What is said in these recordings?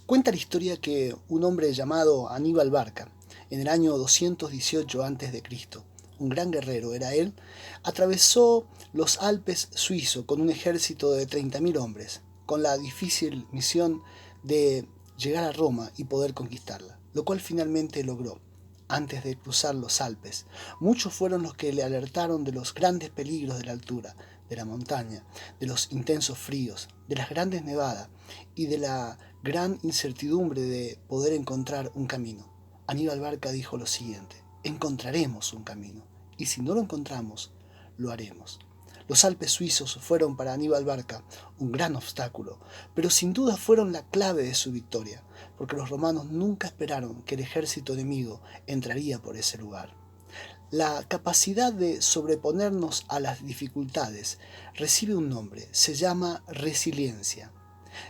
Cuenta la historia que un hombre llamado Aníbal Barca, en el año 218 a.C., un gran guerrero era él, atravesó los Alpes suizos con un ejército de 30.000 hombres, con la difícil misión de llegar a Roma y poder conquistarla, lo cual finalmente logró. Antes de cruzar los Alpes, muchos fueron los que le alertaron de los grandes peligros de la altura, de la montaña, de los intensos fríos, de las grandes nevadas y de la gran incertidumbre de poder encontrar un camino. Aníbal Barca dijo lo siguiente: encontraremos un camino, y si no lo encontramos, lo haremos. Los Alpes suizos fueron para Aníbal Barca un gran obstáculo, pero sin duda fueron la clave de su victoria, porque los romanos nunca esperaron que el ejército enemigo entraría por ese lugar. La capacidad de sobreponernos a las dificultades recibe un nombre, se llama resiliencia.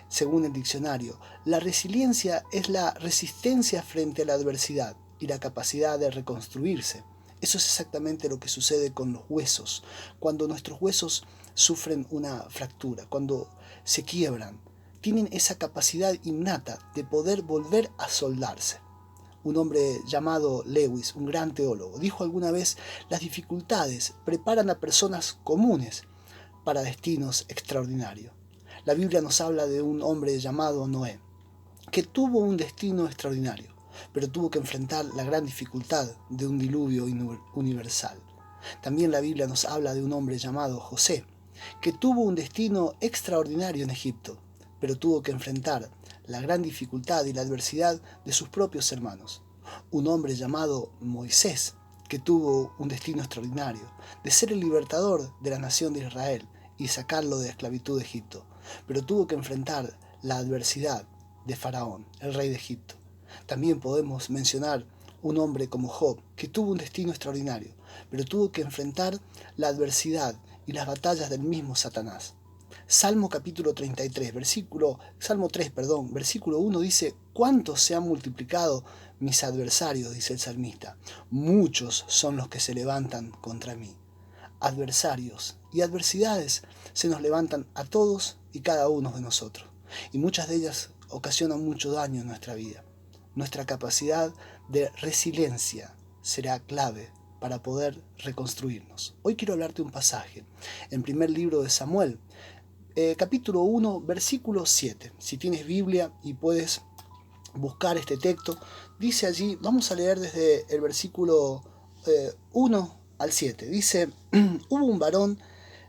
Según el diccionario, la resiliencia es la resistencia frente a la adversidad y la capacidad de reconstruirse. Eso es exactamente lo que sucede con los huesos, cuando nuestros huesos sufren una fractura, cuando se quiebran. Tienen esa capacidad innata de poder volver a soldarse. Un hombre llamado Lewis, un gran teólogo, dijo alguna vez: las dificultades preparan a personas comunes para destinos extraordinarios. La Biblia nos habla de un hombre llamado Noé, que tuvo un destino extraordinario, pero tuvo que enfrentar la gran dificultad de un diluvio universal. También la Biblia nos habla de un hombre llamado José, que tuvo un destino extraordinario en Egipto, pero tuvo que enfrentar la gran dificultad y la adversidad de sus propios hermanos. Un hombre llamado Moisés, que tuvo un destino extraordinario, de ser el libertador de la nación de Israel y sacarlo de la esclavitud de Egipto, pero tuvo que enfrentar la adversidad de Faraón, el rey de Egipto. También podemos mencionar un hombre como Job, que tuvo un destino extraordinario, pero tuvo que enfrentar la adversidad y las batallas del mismo Satanás. Salmo capítulo 33, Salmo 3, versículo 1 dice: ¿cuántos se han multiplicado mis adversarios?, dice el salmista. Muchos son los que se levantan contra mí. Adversarios y adversidades se nos levantan a todos y cada uno de nosotros, y muchas de ellas ocasionan mucho daño en nuestra vida. Nuestra capacidad de resiliencia será clave para poder reconstruirnos. Hoy quiero hablarte un pasaje en primer libro de Samuel, capítulo 1, versículo 7. Si tienes Biblia y puedes buscar este texto, dice allí, vamos a leer desde el versículo 1 al 7. Dice: hubo un varón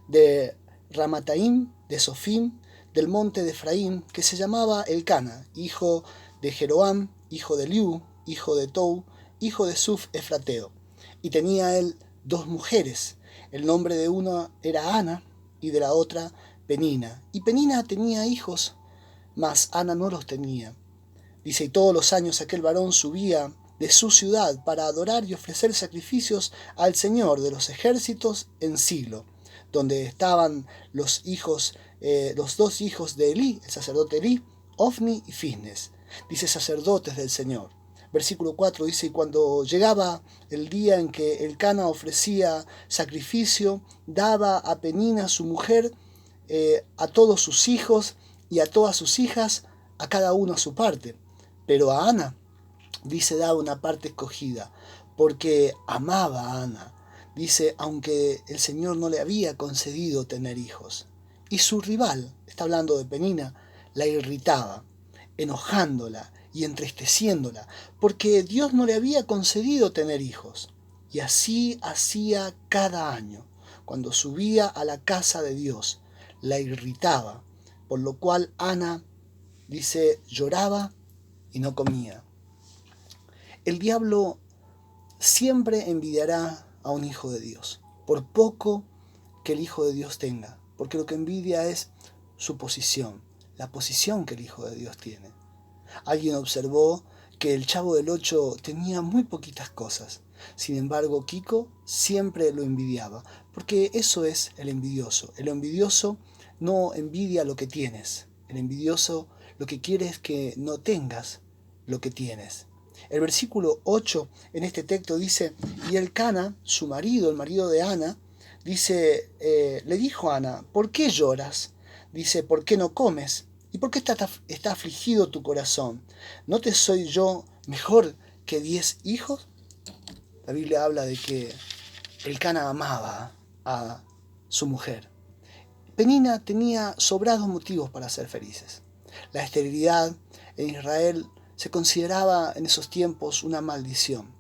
de Ramataim, de Sofim, del monte de Efraín, que se llamaba Elcana, hijo de Jeroam, hijo de Liu, hijo de Tou, hijo de Suf Efrateo. Y tenía él 2 mujeres. El nombre de una era Ana y de la otra Penina. Y Penina tenía hijos, mas Ana no los tenía. Dice: y todos los años aquel varón subía de su ciudad para adorar y ofrecer sacrificios al Señor de los ejércitos en Silo, donde estaban los 2 hijos de Elí, el sacerdote Elí, Ofni y Fisnes. Dice: sacerdotes del Señor. Versículo 4 dice: y cuando llegaba el día en que Elcana ofrecía sacrificio, daba a Penina su mujer, a todos sus hijos y a todas sus hijas, a cada uno a su parte. Pero a Ana, dice, daba una parte escogida, porque amaba a Ana. Dice, aunque el Señor no le había concedido tener hijos. Y su rival, está hablando de Penina, la irritaba, enojándola y entristeciéndola, porque Dios no le había concedido tener hijos. Y así hacía cada año. Cuando subía a la casa de Dios, la irritaba, por lo cual Ana, dice, lloraba y no comía. El diablo siempre envidiará a un hijo de Dios, por poco que el hijo de Dios tenga, porque lo que envidia es su posición, la posición que el hijo de Dios tiene. Alguien observó que el Chavo del Ocho tenía muy poquitas cosas. Sin embargo, Kiko siempre lo envidiaba, porque eso es el envidioso. El envidioso no envidia lo que tienes. El envidioso lo que quiere es que no tengas lo que tienes. El versículo 8 en este texto dice: y Elcana, su marido, el marido de Ana, dice, le dijo a Ana: ¿por qué lloras? Dice: ¿por qué no comes? ¿Y por qué está afligido tu corazón? ¿No te soy yo mejor que 10 hijos? La Biblia habla de que Elcana amaba a su mujer. Penina tenía sobrados motivos para ser felices. La esterilidad en Israel se consideraba en esos tiempos una maldición.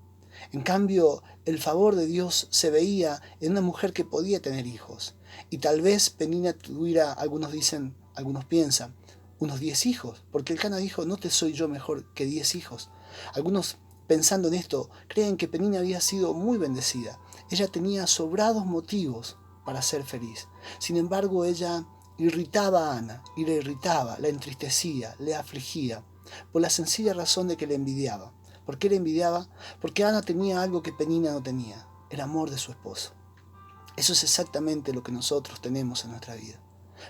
En cambio, el favor de Dios se veía en una mujer que podía tener hijos. Y tal vez Penina tuviera, algunos dicen, algunos piensan, unos 10 hijos, porque Elcana dijo, no te soy yo mejor que 10 hijos. Algunos, pensando en esto, creen que Penina había sido muy bendecida. Ella tenía sobrados motivos para ser feliz. Sin embargo, ella irritaba a Ana, y la irritaba, la entristecía, le afligía, por la sencilla razón de que le envidiaba. ¿Por qué le envidiaba? Porque Ana tenía algo que Penina no tenía, el amor de su esposo. Eso es exactamente lo que nosotros tenemos en nuestra vida.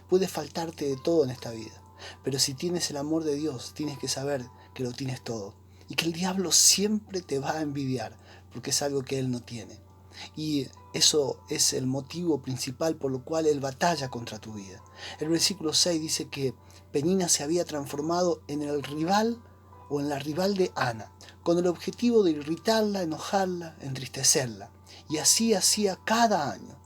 Puede faltarte de todo en esta vida, pero si tienes el amor de Dios, tienes que saber que lo tienes todo, y que el diablo siempre te va a envidiar, porque es algo que él no tiene. Y eso es el motivo principal por lo cual él batalla contra tu vida. El versículo 6 dice que Penina se había transformado en el rival o en la rival de Ana, con el objetivo de irritarla, enojarla, entristecerla. Y así hacía cada año,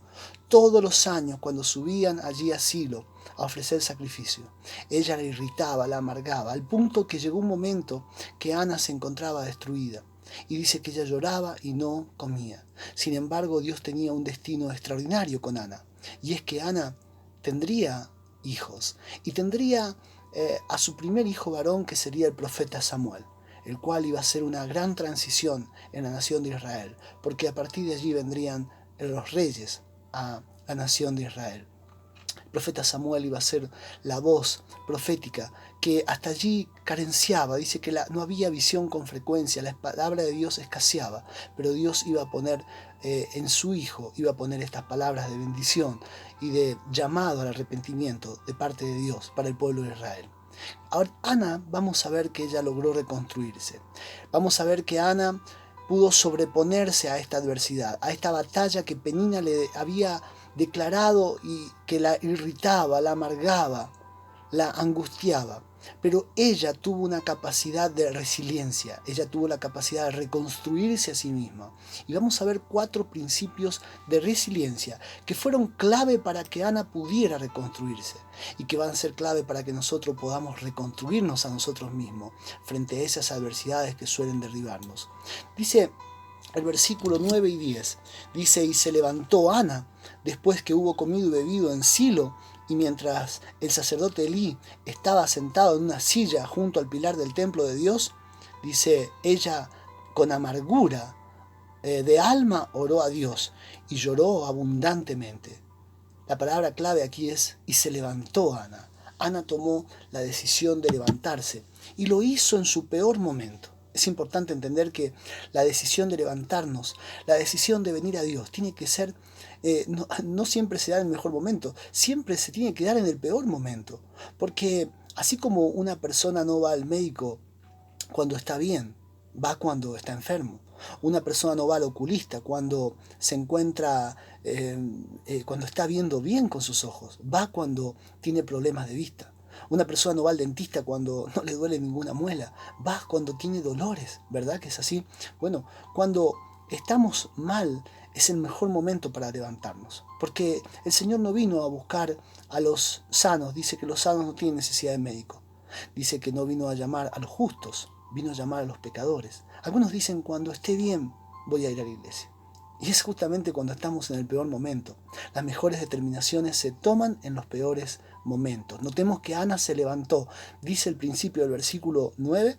todos los años cuando subían allí a Silo a ofrecer sacrificio. Ella la irritaba, la amargaba, al punto que llegó un momento que Ana se encontraba destruida. Y dice que ella lloraba y no comía. Sin embargo, Dios tenía un destino extraordinario con Ana. Y es que Ana tendría hijos. Y tendría a su primer hijo varón, que sería el profeta Samuel, el cual iba a ser una gran transición en la nación de Israel. Porque a partir de allí vendrían los reyes a la nación de Israel. El profeta Samuel iba a ser la voz profética que hasta allí carenciaba. Dice que no había visión con frecuencia, la palabra de Dios escaseaba, pero Dios iba a poner en su hijo, iba a poner estas palabras de bendición y de llamado al arrepentimiento de parte de Dios para el pueblo de Israel. Ahora, Ana, vamos a ver que ella logró reconstruirse. Vamos a ver que Ana pudo sobreponerse a esta adversidad, a esta batalla que Penina le había declarado y que la irritaba, la amargaba, la angustiaba. Pero ella tuvo una capacidad de resiliencia, ella tuvo la capacidad de reconstruirse a sí misma. Y vamos a ver 4 principios de resiliencia que fueron clave para que Ana pudiera reconstruirse y que van a ser clave para que nosotros podamos reconstruirnos a nosotros mismos frente a esas adversidades que suelen derribarnos. Dice el versículo 9 y 10, dice, y se levantó Ana después que hubo comido y bebido en Silo, y mientras el sacerdote Elí estaba sentado en una silla junto al pilar del templo de Dios, dice, ella con amargura de alma oró a Dios y lloró abundantemente. La palabra clave aquí es, y se levantó Ana. Ana tomó la decisión de levantarse y lo hizo en su peor momento. Es importante entender que la decisión de levantarnos, la decisión de venir a Dios, tiene que ser, no siempre se da en el mejor momento, siempre se tiene que dar en el peor momento. Porque así como una persona no va al médico cuando está bien, va cuando está enfermo. Una persona no va al oculista cuando se encuentra, cuando está viendo bien con sus ojos, va cuando tiene problemas de vista. Una persona no va al dentista cuando no le duele ninguna muela, va cuando tiene dolores, ¿verdad que es así? Bueno, cuando estamos mal es el mejor momento para levantarnos, porque el Señor no vino a buscar a los sanos, dice que los sanos no tienen necesidad de médico, dice que no vino a llamar a los justos, vino a llamar a los pecadores. Algunos dicen, cuando esté bien voy a ir a la iglesia. Y es justamente cuando estamos en el peor momento. Las mejores determinaciones se toman en los peores momentos. Notemos que Ana se levantó, dice el principio del versículo 9,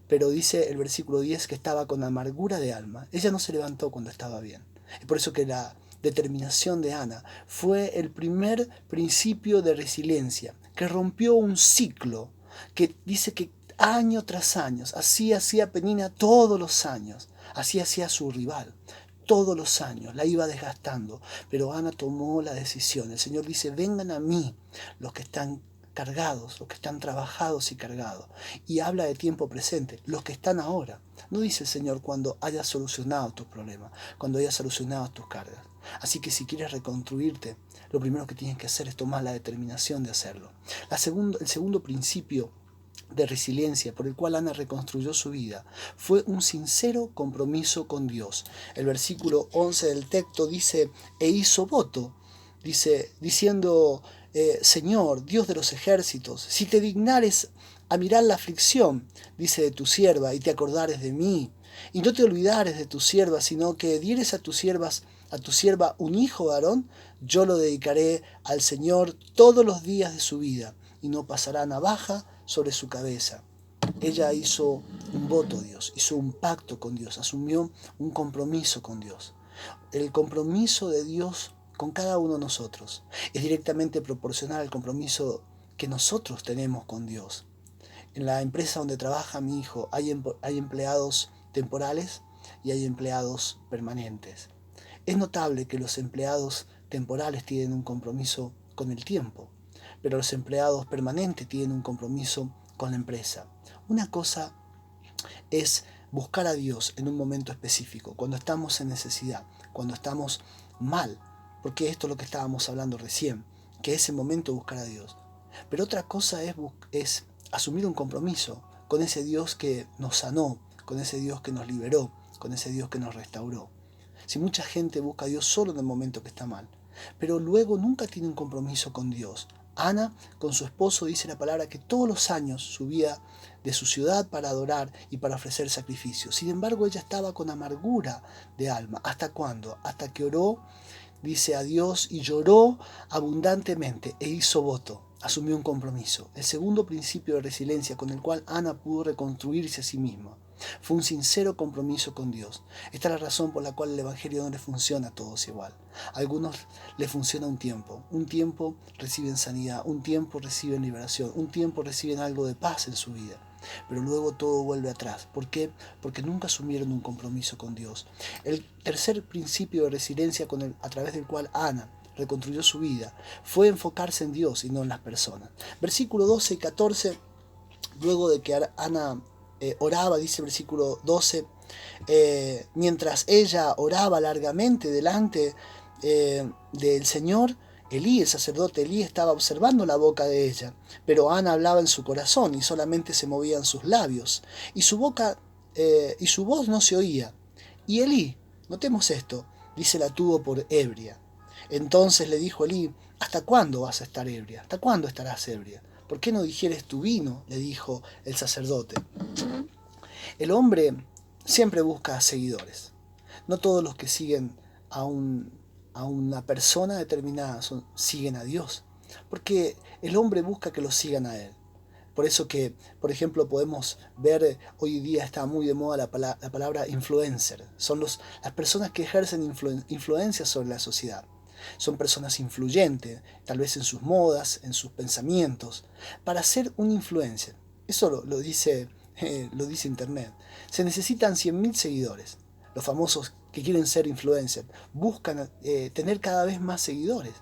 pero dice el versículo 10 que estaba con amargura de alma. Ella no se levantó cuando estaba bien. Es por eso que la determinación de Ana fue el primer principio de resiliencia, que rompió un ciclo, que dice que año tras año, así hacía Penina todos los años, así hacía su rival. Todos los años la iba desgastando, pero Ana tomó la decisión. El Señor dice, vengan a mí los que están cargados, los que están trabajados y cargados. Y habla de tiempo presente, los que están ahora. No dice el Señor cuando hayas solucionado tus problemas, cuando hayas solucionado tus cargas. Así que si quieres reconstruirte, lo primero que tienes que hacer es tomar la determinación de hacerlo. El segundo principio de resiliencia por el cual Ana reconstruyó su vida fue un sincero compromiso con Dios. El versículo 11 del texto dice, e hizo voto, diciendo, Señor, Dios de los ejércitos, si te dignares a mirar la aflicción, dice, de tu sierva, y te acordares de mí, y no te olvidares de tu sierva, sino que dieres a tu sierva un hijo varón, yo lo dedicaré al Señor todos los días de su vida, y no pasará navaja sobre su cabeza. Ella hizo un voto a Dios, hizo un pacto con Dios, asumió un compromiso con Dios. El compromiso de Dios con cada uno de nosotros es directamente proporcional al compromiso que nosotros tenemos con Dios. En la empresa donde trabaja mi hijo hay empleados temporales y hay empleados permanentes. Es notable que los empleados temporales tienen un compromiso con el tiempo, pero los empleados permanentes tienen un compromiso con la empresa. Una cosa es buscar a Dios en un momento específico, cuando estamos en necesidad, cuando estamos mal, porque esto es lo que estábamos hablando recién, que es el momento de buscar a Dios. Pero otra cosa es asumir un compromiso con ese Dios que nos sanó, con ese Dios que nos liberó, con ese Dios que nos restauró. Si mucha gente busca a Dios solo en el momento que está mal, pero luego nunca tiene un compromiso con Dios. Ana, con su esposo, dice la palabra que todos los años subía de su ciudad para adorar y para ofrecer sacrificios. Sin embargo, ella estaba con amargura de alma. ¿Hasta cuándo? Hasta que oró, dice, a Dios y lloró abundantemente e hizo voto. Asumió un compromiso. El segundo principio de resiliencia con el cual Ana pudo reconstruirse a sí misma fue un sincero compromiso con Dios. Esta es la razón por la cual el Evangelio no le funciona a todos igual. A algunos le funciona un tiempo reciben sanidad, un tiempo reciben liberación, un tiempo reciben algo de paz en su vida, pero luego todo vuelve atrás. ¿Por qué? Porque nunca asumieron un compromiso con Dios. El tercer principio de resiliencia a través del cual Ana reconstruyó su vida fue enfocarse en Dios y no en las personas. Versículo 12 y 14, luego de que Ana oraba, dice el versículo 12, mientras ella oraba largamente delante del Señor, el sacerdote Elí, estaba observando la boca de ella, pero Ana hablaba en su corazón y solamente se movían sus labios, y su voz no se oía. Y Elí, notemos esto, dice, la tuvo por ebria. Entonces le dijo Elí, ¿hasta cuándo vas a estar ebria? ¿Hasta cuándo estarás ebria? ¿Por qué no digieres tu vino?, le dijo el sacerdote. El hombre siempre busca seguidores. No todos los que siguen a una persona determinada siguen a Dios, porque el hombre busca que lo sigan a él. Por eso que, por ejemplo, podemos ver, hoy día está muy de moda la palabra influencer. Son las personas que ejercen influencia sobre la sociedad. Son personas influyentes, tal vez en sus modas, en sus pensamientos, para ser un influencer. Eso lo dice Internet. Se necesitan 100.000 seguidores. Los famosos que quieren ser influencers buscan tener cada vez más seguidores,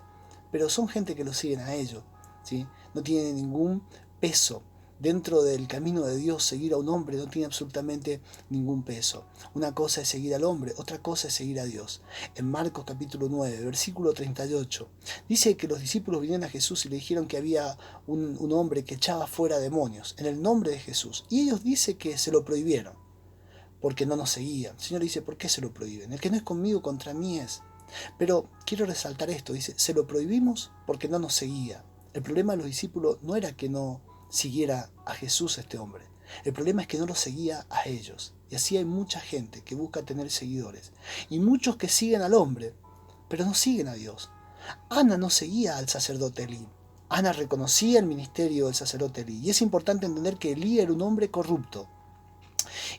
pero son gente que lo siguen a ellos, ¿sí? No tiene ningún peso. Dentro del camino de Dios, seguir a un hombre no tiene absolutamente ningún peso. Una cosa es seguir al hombre, otra cosa es seguir a Dios. En Marcos capítulo 9, versículo 38, dice que los discípulos vinieron a Jesús y le dijeron que había un hombre que echaba fuera demonios en el nombre de Jesús. Y ellos dicen que se lo prohibieron, porque no nos seguían. El Señor dice, ¿por qué se lo prohíben? El que no es conmigo, contra mí es. Pero quiero resaltar esto, dice, se lo prohibimos porque no nos seguía. El problema de los discípulos no era que no siguiera a Jesús este hombre. El problema es que no lo seguía a ellos. Y así hay mucha gente que busca tener seguidores. Y muchos que siguen al hombre, pero no siguen a Dios. Ana no seguía al sacerdote Elí. Ana reconocía el ministerio del sacerdote Elí. Y es importante entender que Elí era un hombre corrupto.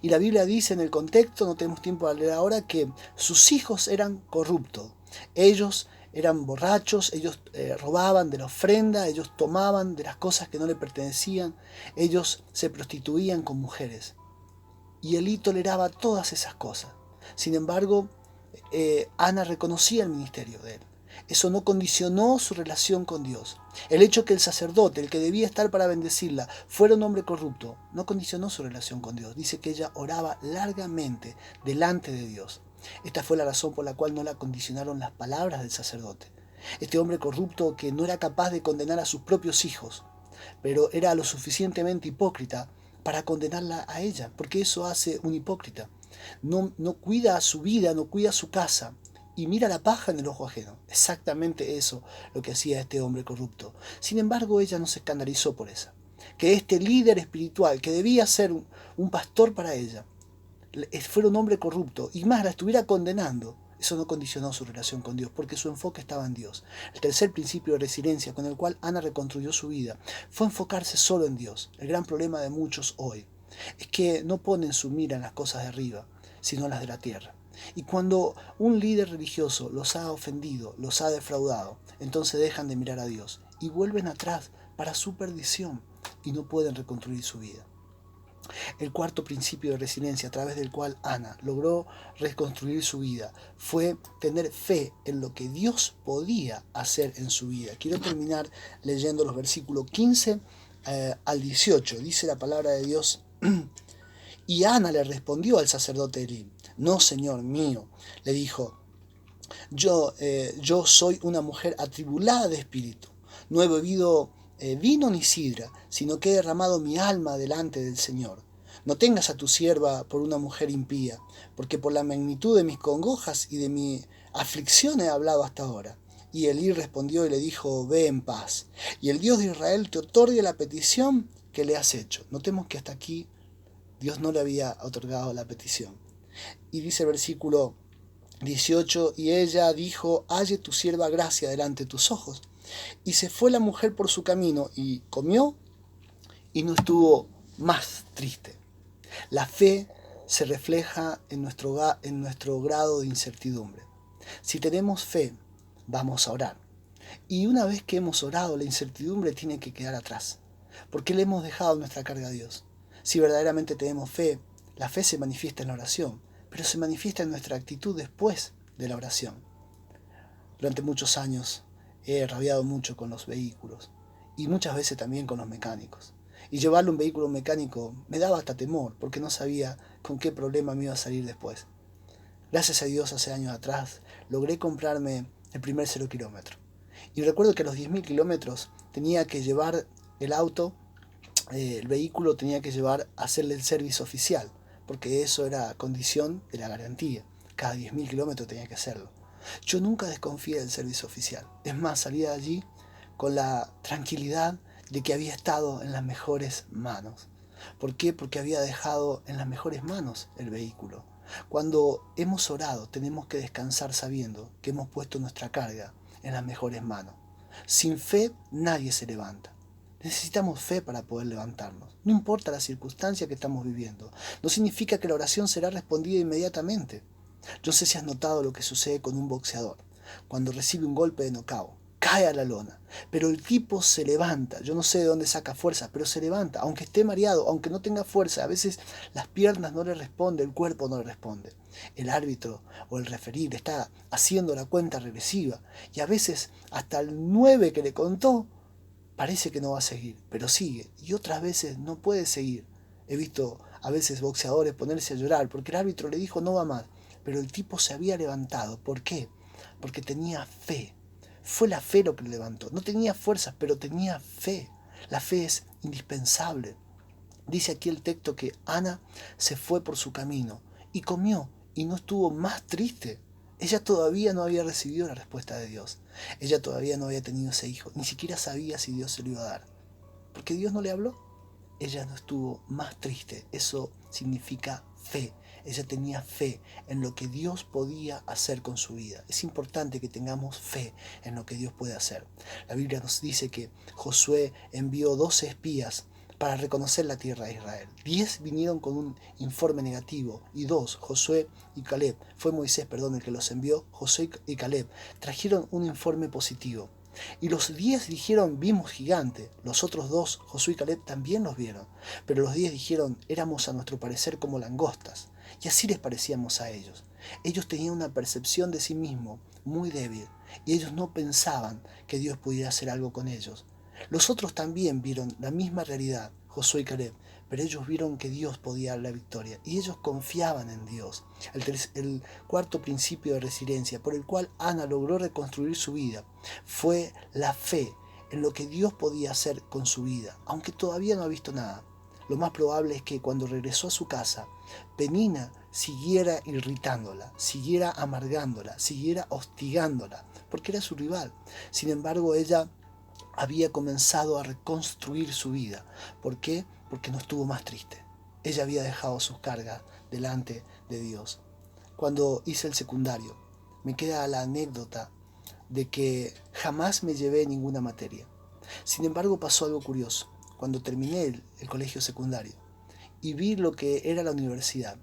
Y la Biblia dice en el contexto, no tenemos tiempo de leer ahora, que sus hijos eran corruptos. Ellos eran borrachos, ellos robaban de la ofrenda, ellos tomaban de las cosas que no le pertenecían, ellos se prostituían con mujeres. Y Elí toleraba todas esas cosas. Sin embargo, Ana reconocía el ministerio de él. Eso no condicionó su relación con Dios. El hecho que el sacerdote, el que debía estar para bendecirla, fuera un hombre corrupto, no condicionó su relación con Dios. Dice que ella oraba largamente delante de Dios. Esta fue la razón por la cual no la condicionaron las palabras del sacerdote. Este hombre corrupto que no era capaz de condenar a sus propios hijos, pero era lo suficientemente hipócrita para condenarla a ella, porque eso hace un hipócrita. No cuida su vida, no cuida su casa, y mira la paja en el ojo ajeno. Exactamente eso lo que hacía este hombre corrupto. Sin embargo, ella no se escandalizó por eso. Que este líder espiritual, que debía ser un pastor para ella, fuera un hombre corrupto, y más la estuviera condenando, eso no condicionó su relación con Dios, porque su enfoque estaba en Dios. El tercer principio de resiliencia con el cual Ana reconstruyó su vida fue enfocarse solo en Dios. El gran problema de muchos hoy es que no ponen su mira en las cosas de arriba, sino en las de la tierra. Y cuando un líder religioso los ha ofendido, los ha defraudado, entonces dejan de mirar a Dios y vuelven atrás para su perdición y no pueden reconstruir su vida. El cuarto principio de resiliencia a través del cual Ana logró reconstruir su vida fue tener fe en lo que Dios podía hacer en su vida. Quiero terminar leyendo los versículos 15 al 18. Dice la palabra de Dios: y Ana le respondió al sacerdote Elí: no, señor mío, le dijo, yo soy una mujer atribulada de espíritu. No he bebido vino ni sidra, sino que he derramado mi alma delante del Señor. No tengas a tu sierva por una mujer impía, porque por la magnitud de mis congojas y de mi aflicción he hablado hasta ahora. Y Elí respondió y le dijo: ve en paz, y el Dios de Israel te otorgue la petición que le has hecho. Notemos que hasta aquí Dios no le había otorgado la petición. Y dice el versículo 18: y ella dijo: halle tu sierva gracia delante de tus ojos. Y se fue la mujer por su camino y comió y no estuvo más triste. La fe se refleja en nuestro grado de incertidumbre. Si tenemos fe, vamos a orar. Y una vez que hemos orado, la incertidumbre tiene que quedar atrás, porque le hemos dejado nuestra carga a Dios. Si verdaderamente tenemos fe, la fe se manifiesta en la oración, pero se manifiesta en nuestra actitud después de la oración. Durante muchos años he rabiado mucho con los vehículos y muchas veces también con los mecánicos. Y llevarle un vehículo mecánico me daba hasta temor, porque no sabía con qué problema me iba a salir después. Gracias a Dios, hace años atrás logré comprarme el primer 0 kilómetro. Y recuerdo que a los 10.000 kilómetros tenía que llevar el auto, el vehículo tenía que llevar a hacerle el servicio oficial, porque eso era condición de la garantía. Cada 10.000 kilómetros tenía que hacerlo. Yo nunca desconfié del servicio oficial. Es más, salía de allí con la tranquilidad de que había estado en las mejores manos. ¿Por qué? Porque había dejado en las mejores manos el vehículo. Cuando hemos orado, tenemos que descansar sabiendo que hemos puesto nuestra carga en las mejores manos. Sin fe, nadie se levanta. Necesitamos fe para poder levantarnos. No importa la circunstancia que estamos viviendo. No significa que la oración será respondida inmediatamente. Yo no sé si has notado lo que sucede con un boxeador. Cuando recibe un golpe de knockout, cae a la lona, pero el tipo se levanta. Yo no sé de dónde saca fuerza, pero se levanta, aunque esté mareado, aunque no tenga fuerza. A veces las piernas no le responden, el cuerpo no le responde. El árbitro o el referí le está haciendo la cuenta regresiva, y a veces hasta el 9 que le contó parece que no va a seguir, pero sigue, y otras veces no puede seguir. He visto a veces boxeadores ponerse a llorar porque el árbitro le dijo no va más, pero el tipo se había levantado. ¿Por qué? Porque tenía fe. Fue la fe lo que le levantó. No tenía fuerzas, pero tenía fe. La fe es indispensable. Dice aquí el texto que Ana se fue por su camino y comió y no estuvo más triste. Ella todavía no había recibido la respuesta de Dios. Ella todavía no había tenido ese hijo. Ni siquiera sabía si Dios se lo iba a dar. Porque Dios no le habló. Ella no estuvo más triste. Eso significa fe. Ella tenía fe en lo que Dios podía hacer con su vida. Es importante que tengamos fe en lo que Dios puede hacer. La Biblia nos dice que Josué envió 12 espías para reconocer la tierra de Israel. 10 vinieron con un informe negativo y 2, Josué y Caleb, fue Moisés, el que los envió. Josué y Caleb trajeron un informe positivo. Y los 10 dijeron, vimos gigante. Los otros 2, Josué y Caleb, también los vieron. Pero los 10 dijeron, éramos a nuestro parecer como langostas. Y así les parecíamos a ellos. Ellos tenían una percepción de sí mismos muy débil y ellos no pensaban que Dios pudiera hacer algo con ellos. Los otros también vieron la misma realidad, Josué y Caleb, pero ellos vieron que Dios podía dar la victoria y ellos confiaban en Dios. El cuarto principio de resiliencia por el cual Ana logró reconstruir su vida fue la fe en lo que Dios podía hacer con su vida, aunque todavía no ha visto nada. Lo más probable es que cuando regresó a su casa, Penina siguiera irritándola, siguiera amargándola, siguiera hostigándola, porque era su rival. Sin embargo, ella había comenzado a reconstruir su vida. ¿Por qué? Porque no estuvo más triste. Ella había dejado sus cargas delante de Dios. Cuando hice el secundario, me queda la anécdota de que jamás me llevé ninguna materia. Sin embargo, pasó algo curioso. Cuando terminé el colegio secundario y vi lo que era la universidad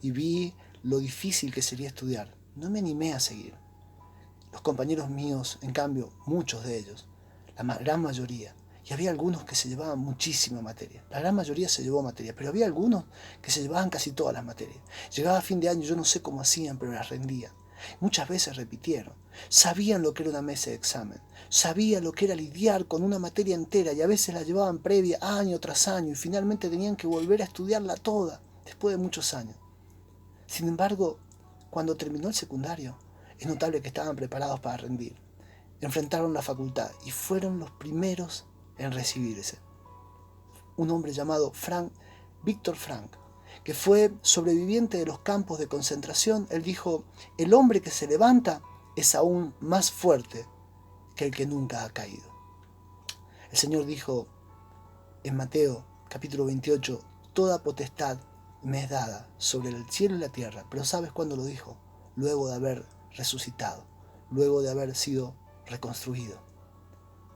y vi lo difícil que sería estudiar, no me animé a seguir. Los compañeros míos, en cambio, muchos de ellos, la gran mayoría, y había algunos que se llevaban muchísima materia. La gran mayoría se llevó materia, pero había algunos que se llevaban casi todas las materias. Llegaba a fin de año, yo no sé cómo hacían, pero las rendían. Muchas veces repitieron. Sabían lo que era una mesa de examen. Sabían lo que era lidiar con una materia entera y a veces la llevaban previa año tras año y finalmente tenían que volver a estudiarla toda después de muchos años. Sin embargo, cuando terminó el secundario, es notable que estaban preparados para rendir. Enfrentaron la facultad y fueron los primeros en recibirse. Un hombre llamado Viktor Frankl, que fue sobreviviente de los campos de concentración, él dijo: el hombre que se levanta es aún más fuerte que el que nunca ha caído. El Señor dijo en Mateo capítulo 28, toda potestad me es dada sobre el cielo y la tierra. Pero ¿sabes cuándo lo dijo? Luego de haber resucitado, luego de haber sido reconstruido.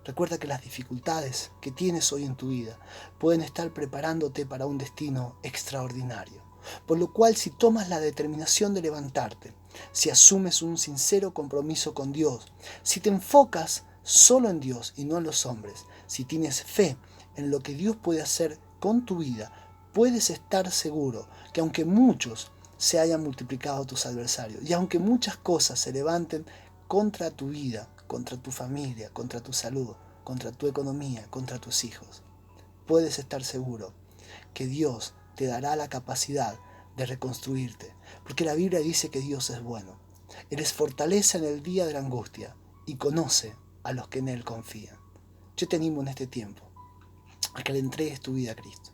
Recuerda que las dificultades que tienes hoy en tu vida pueden estar preparándote para un destino extraordinario. Por lo cual, si tomas la determinación de levantarte, si asumes un sincero compromiso con Dios, si te enfocas solo en Dios y no en los hombres, si tienes fe en lo que Dios puede hacer con tu vida, puedes estar seguro que aunque muchos se hayan multiplicado tus adversarios y aunque muchas cosas se levanten contra tu vida, contra tu familia, contra tu salud, contra tu economía, contra tus hijos, puedes estar seguro que Dios te dará la capacidad de reconstruirte, porque la Biblia dice que Dios es bueno. Él es fortaleza en el día de la angustia y conoce a los que en Él confían. Yo te animo en este tiempo a que le entregues tu vida a Cristo,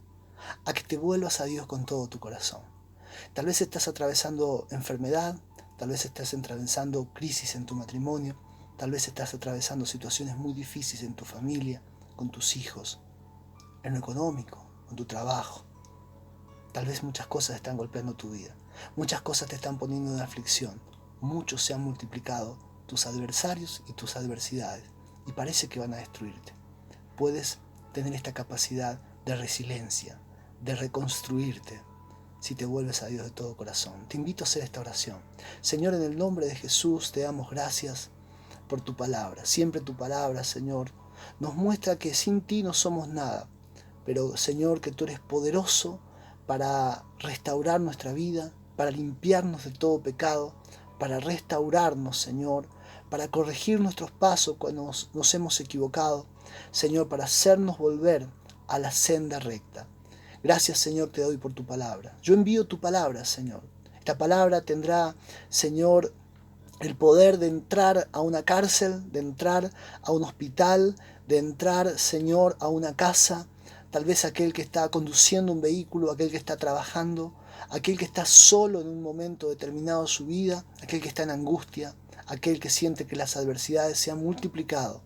a que te vuelvas a Dios con todo tu corazón. Tal vez estás atravesando enfermedad, tal vez estás atravesando crisis en tu matrimonio, tal vez estás atravesando situaciones muy difíciles en tu familia, con tus hijos, en lo económico, con tu trabajo. Tal vez muchas cosas están golpeando tu vida, muchas cosas te están poniendo en aflicción, muchos se han multiplicado tus adversarios y tus adversidades y parece que van a destruirte. Puedes tener esta capacidad de resiliencia, de reconstruirte, si te vuelves a Dios de todo corazón. Te invito a hacer esta oración. Señor, en el nombre de Jesús te damos gracias por tu palabra. Siempre tu palabra, Señor, nos muestra que sin ti no somos nada, pero Señor, que tú eres poderoso para restaurar nuestra vida, para limpiarnos de todo pecado, para restaurarnos, Señor, para corregir nuestros pasos cuando nos hemos equivocado, Señor, para hacernos volver a la senda recta. Gracias, Señor, te doy por tu palabra. Yo envío tu palabra, Señor. Esta palabra tendrá, Señor, el poder de entrar a una cárcel, de entrar a un hospital, de entrar, Señor, a una casa. Tal vez aquel que está conduciendo un vehículo, aquel que está trabajando, aquel que está solo en un momento determinado de su vida, aquel que está en angustia, aquel que siente que las adversidades se han multiplicado.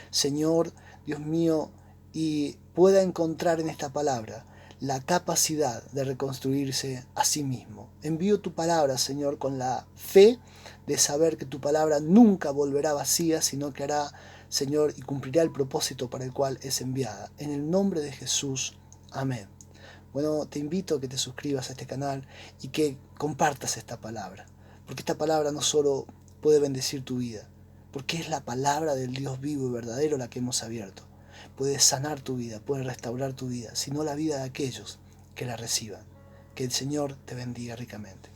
Señor, Dios mío, y pueda encontrar en esta palabra la capacidad de reconstruirse a sí mismo. Envío tu palabra, Señor, con la fe de saber que tu palabra nunca volverá vacía, sino que hará, Señor, y cumplirá el propósito para el cual es enviada. En el nombre de Jesús. Amén. Bueno, te invito a que te suscribas a este canal y que compartas esta palabra, porque esta palabra no solo puede bendecir tu vida, porque es la palabra del Dios vivo y verdadero la que hemos abierto. Puede sanar tu vida, puede restaurar tu vida, sino la vida de aquellos que la reciban. Que el Señor te bendiga ricamente.